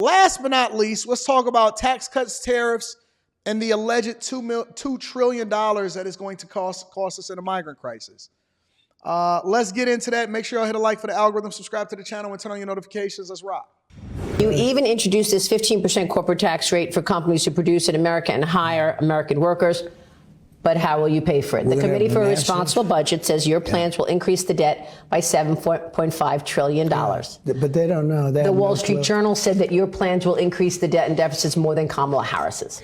Last but not least, let's talk about tax cuts, tariffs, and the alleged $2 trillion that is going to cost us in a migrant crisis. Let's get into that. Make sure y'all hit a like for the algorithm, subscribe to the channel, and turn on your notifications. Let's rock. You even introduced this 15% corporate tax rate for companies who produce in America and hire American workers. But how will you pay for it? The Committee for a Responsible Budget says your plans will increase the debt by $7.5 trillion. But they don't know. The Wall Street Journal said that your plans will increase the debt and deficits more than Kamala Harris's.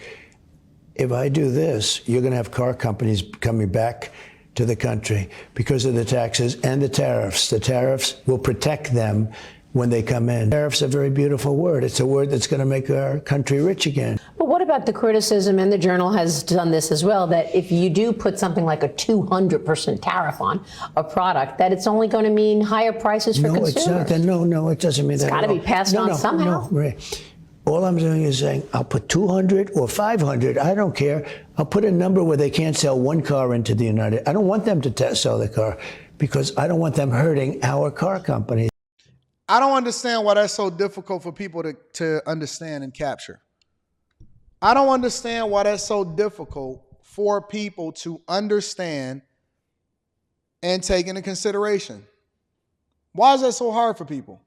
If I do this, you're going to have car companies coming back to the country because of the taxes and the tariffs. The tariffs will protect them when they come in. Tariffs are a very beautiful word. It's a word that's going to make our country rich again. But what about the criticism, and the Journal has done this as well, that if you do put something like a 200% tariff on a product, that it's only going to mean higher prices for consumers? It's not. No, it doesn't mean that. It's got to be passed on somehow. No, right. All I'm doing is saying, I'll put 200 or 500. I don't care. I'll put a number where they can't sell one car into the United. I don't want them to sell the car because I don't want them hurting our car companies. I don't understand why that's so difficult for people to understand and capture. I don't understand why that's so difficult for people to understand and take into consideration. Why is that so hard for people?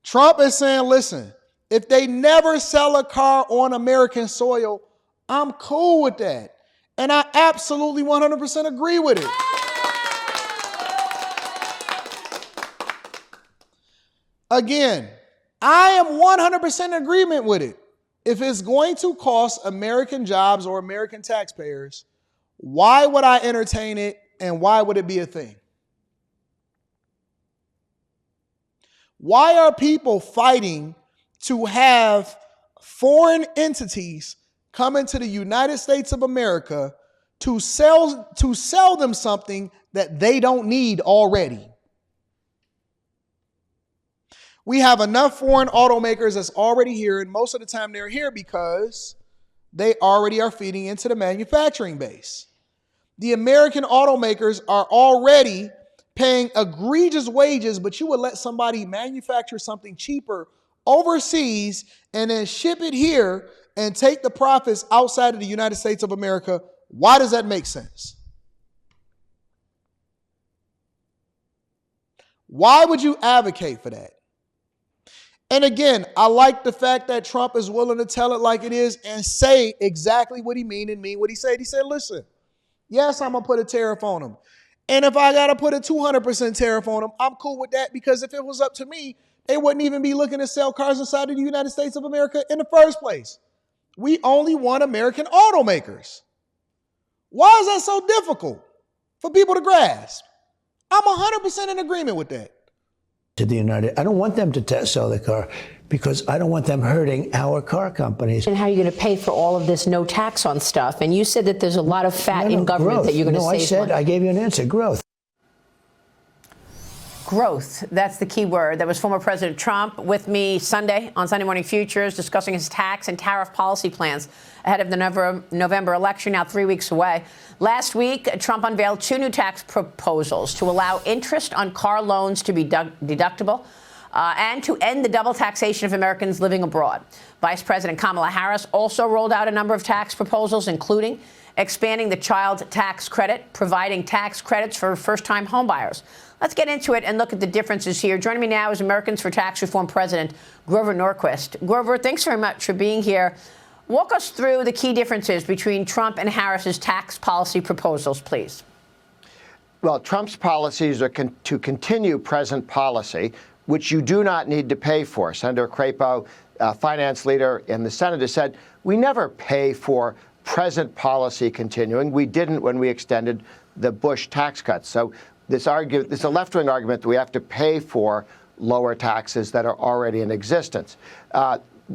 Trump is saying, listen, if they never sell a car on American soil, I'm cool with that. And I absolutely 100% agree with it. Again, I am 100% in agreement with it. If it's going to cost American jobs or American taxpayers, why would I entertain it and why would it be a thing? Why are people fighting to have foreign entities come into the United States of America to sell them something that they don't need already? We have enough foreign automakers that's already here, and most of the time they're here because they already are feeding into the manufacturing base. The American automakers are already paying egregious wages, but you would let somebody manufacture something cheaper overseas and then ship it here and take the profits outside of the United States of America. Why does that make sense? Why would you advocate for that? And again, I like the fact that Trump is willing to tell it like it is and say exactly what he mean and mean what he said. He said, listen, yes, I'm going to put a tariff on them. And if I got to put a 200% tariff on them, I'm cool with that, because if it was up to me, they wouldn't even be looking to sell cars inside of the United States of America in the first place. We only want American automakers. Why is that so difficult for people to grasp? I'm 100% in agreement with that. To the United, I don't want them to sell the car because I don't want them hurting our car companies. And how are you going to pay for all of this no tax on stuff? And you said that there's a lot of fat in government growth. That you're going to save money. I gave you an answer, growth. Growth, that's the key word. That was former President Trump with me Sunday on Sunday Morning Futures discussing his tax and tariff policy plans ahead of the November election, now 3 weeks away. Last week, Trump unveiled 2 new tax proposals to allow interest on car loans to be deductible and to end the double taxation of Americans living abroad. Vice President Kamala Harris also rolled out a number of tax proposals, including expanding the child tax credit, providing tax credits for first-time homebuyers. Let's get into it and look at the differences here. Joining me now is Americans for Tax Reform President Grover Norquist. Grover, thanks very much for being here. Walk us through the key differences between Trump and Harris's tax policy proposals, please. Well, Trump's policies are to continue present policy, which you do not need to pay for. Senator Crapo, finance leader in the Senate, has said, we never pay for present policy continuing. We didn't when we extended the Bush tax cuts. So this is a left-wing argument that we have to pay for lower taxes that are already in existence.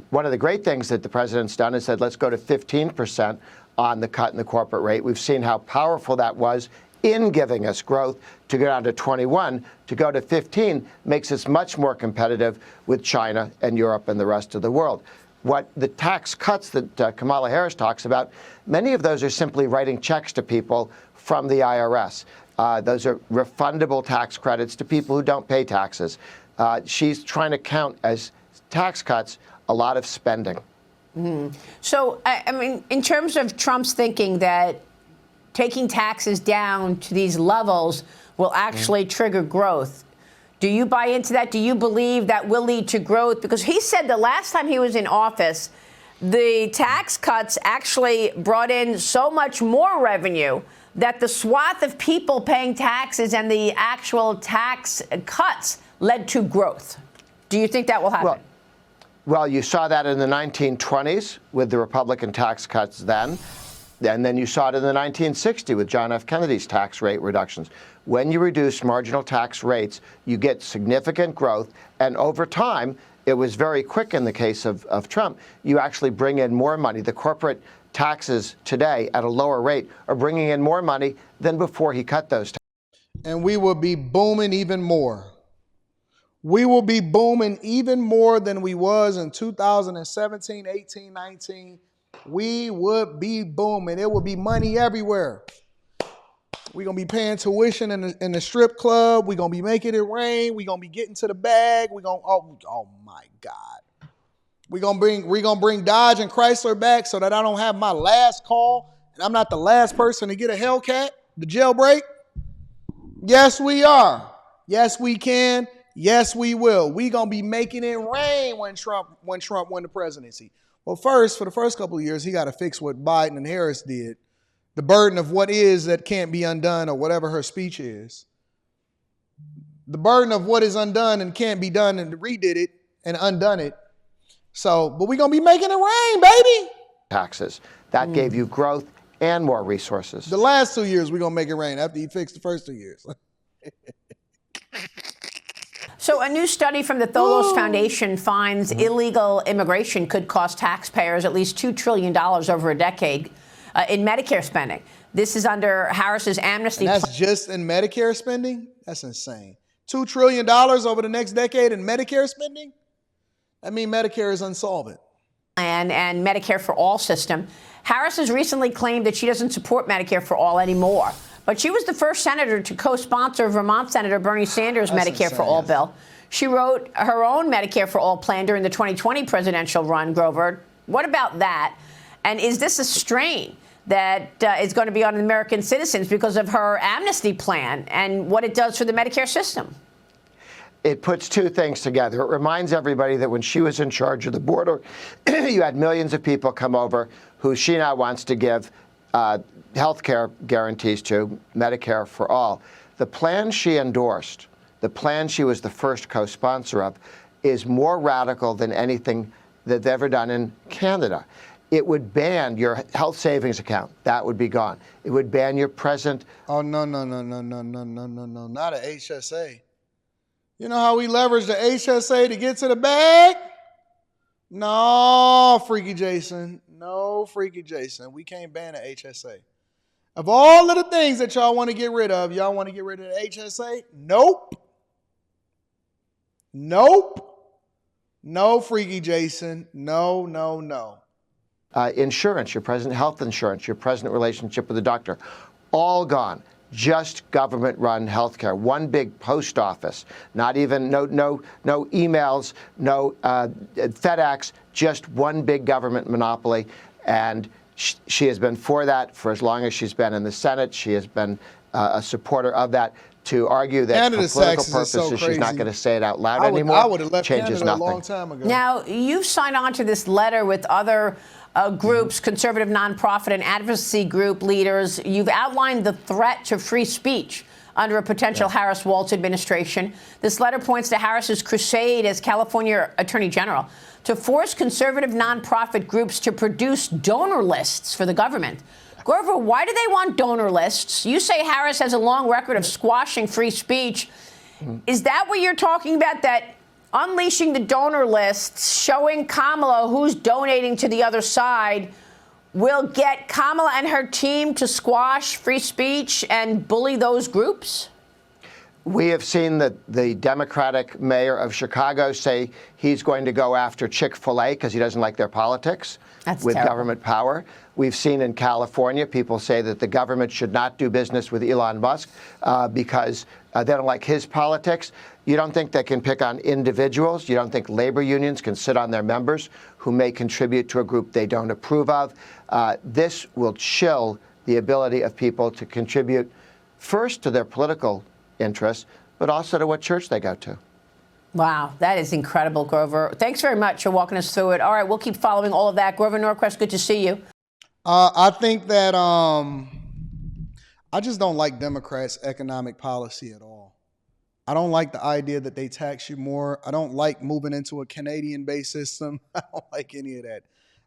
One of the great things that the president's done is said, let's go to 15% on the cut in the corporate rate. We've seen how powerful that was in giving us growth. To go down to 21, to go to 15 makes us much more competitive with China and Europe and the rest of the world. What the tax cuts that Kamala Harris talks about, many of those are simply writing checks to people from the IRS. Those are refundable tax credits to people who don't pay taxes. she's trying to count as tax cuts a lot of spending. So, I mean, in terms of Trump's thinking that taking taxes down to these levels will actually trigger growth, do you buy into that? Do you believe that will lead to growth? Because he said the last time he was in office, the tax cuts actually brought in so much more revenue that the swath of people paying taxes and the actual tax cuts led to growth. Do you think that will happen? Well, you saw that in the 1920s with the Republican tax cuts then. And then you saw it in the 1960s with John F. Kennedy's tax rate reductions. When you reduce marginal tax rates, you get significant growth. And over time, it was very quick in the case of Trump. You actually bring in more money. The corporate taxes today at a lower rate are bringing in more money than before he cut those taxes. And we will be booming even more. We will be booming even more than we was in 2017, 18, 19. We would be booming. There will be money everywhere. We're going to be paying tuition in the strip club. We're going to be making it rain. We're going to be getting to the bag. We're going oh my God. We're going to bring Dodge and Chrysler back so that I don't have my last call and I'm not the last person to get a Hellcat, the jailbreak. Yes, we are. Yes, we can. Yes, we will. We're going to be making it rain when Trump won the presidency. Well, for the first couple of years, he got to fix what Biden and Harris did. The burden of what is that can't be undone, or whatever her speech is. The burden of what is undone and can't be done, and redid it and undone it. So, but we're going to be making it rain, baby. Taxes. That gave you growth and more resources. The last 2 years, we're going to make it rain after he fixed the first 2 years. So a new study from the Tholos Foundation finds illegal immigration could cost taxpayers at least $2 trillion over a decade in Medicare spending. This is under Harris's amnesty. And that's just in Medicare spending? That's insane. $2 trillion over the next decade in Medicare spending? I mean, Medicare is unsolvent. And Medicare for All system. Harris has recently claimed that she doesn't support Medicare for All anymore. But she was the first senator to co-sponsor Vermont Senator Bernie Sanders' Medicare for All bill. She wrote her own Medicare for All plan during the 2020 presidential run, Grover. What about that? And is this a strain that is going to be on American citizens because of her amnesty plan and what it does for the Medicare system? It puts two things together. It reminds everybody that when she was in charge of the border, you had millions of people come over who she now wants to give health care guarantees to, Medicare for All. The plan she endorsed, the plan she was the first co-sponsor of, is more radical than anything that they've ever done in Canada. It would ban your health savings account. That would be gone. It would ban your present. Oh, no, not an HSA. You know how we leverage the HSA to get to the bag? No, Freaky Jason. No, Freaky Jason. We can't ban the HSA. Of all of the things that y'all want to get rid of, y'all want to get rid of the HSA? Nope. No, Freaky Jason. No. Insurance, your present health insurance, your present relationship with the doctor, all gone. Just government-run healthcare. One big post office. Not even no emails, no FedEx. Just one big government monopoly. And she has been for that for as long as she's been in the Senate. She has been a supporter of that. To argue that Canada for political taxes purposes she's not going to say it out loud anymore, I would have left changes Canada nothing. a long time ago. Now, you've signed on to this letter with other groups, conservative nonprofit and advocacy group leaders. You've outlined the threat to free speech under a potential Harris-Walz administration. This letter points to Harris's crusade as California Attorney General to force conservative nonprofit groups to produce donor lists for the government. Grover, why do they want donor lists? You say Harris has a long record of squashing free speech. Is that what you're talking about, that unleashing the donor lists, showing Kamala who's donating to the other side, will get Kamala and her team to squash free speech and bully those groups? We have seen the Democratic mayor of Chicago say he's going to go after Chick-fil-A because he doesn't like their politics with government power. We've seen in California people say that the government should not do business with Elon Musk because They don't like his politics. You don't think they can pick on individuals. You don't think labor unions can sit on their members who may contribute to a group they don't approve of. This will chill the ability of people to contribute first to their political interests, but also to what church they go to. Wow, that is incredible, Grover. Thanks very much for walking us through it. All right, we'll keep following all of that. Grover Norquist, good to see you. I think that I just don't like Democrats' economic policy at all. I don't like the idea that they tax you more. I don't like moving into a Canadian-based system. I don't like any of that.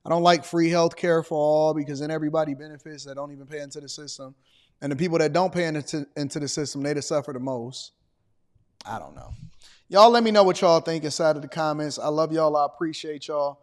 I don't like free health care for all, because then everybody benefits that don't even pay into the system. And the people that don't pay into the system, they suffer the most. I don't know. Y'all let me know what y'all think inside of the comments. I love y'all. I appreciate y'all.